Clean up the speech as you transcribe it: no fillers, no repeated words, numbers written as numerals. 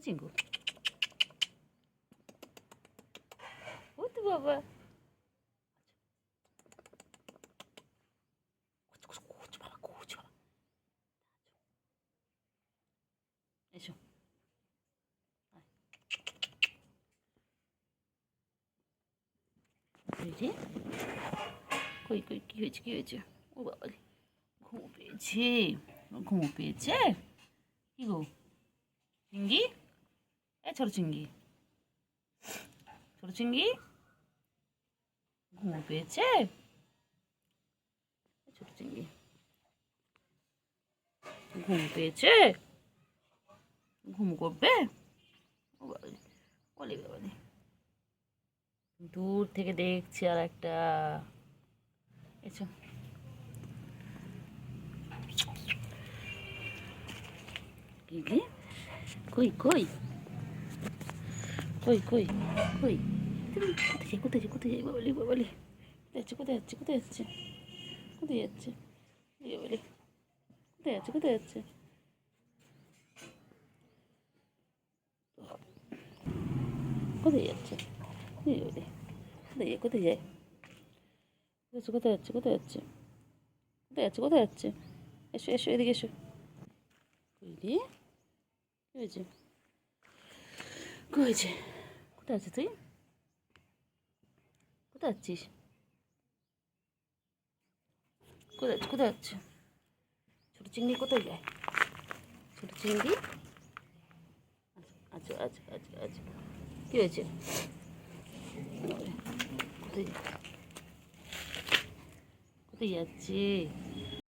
চিঙ্কু, ও তো বাবা, এসো। কই কই কী হয়েছে কী হয়েছে? ও বাবা, ঘুমো পেয়েছে, ঘুমো পেয়েছে। কি গো চিঙ্গি, এ ছোট চিঙ্গি, ছোট চিঙ্গি, ঘুমো পেয়েছে ছোট চিঙ্গি, ঘুম পেয়েছে, ঘুম করবে। ও বাবা, বলে বাবা, দূর থেকে দেখছি আর একটা। এসো। কি কি, কই কই কই কই কই, তুমি কোথায় যাই কোথায় যাই কোথায় যাই বাবালি বাবালি, কোথায় যাচ্ছে কোথায় যাচ্ছে কোথায় যাচ্ছে বাবালি, কোথায় যাচ্ছে কোথায় যাচ্ছে কোথায় যাচ্ছে বাবালি, কোথায় যায় কোথায় যায়, কোথায় যাচ্ছে কোথায় যাচ্ছে কোথায় যাচ্ছে কোথায় যাচ্ছে, এসো এসো এদিকে এসো। কই রে, কী হয়েছে কী হয়েছে, কোথায় আছিস তুই, কোথায় যাচ্ছিস, কোথায় যাচ্ছে কোথায় যাচ্ছে, ছোটো চিংড়ি কোথায় যায়, ছোটো চিংড়ি, আচ্ছা আচ্ছা আচ্ছা আচ্ছা, কী হয়েছে, কোথায় কোথায় যাচ্ছে,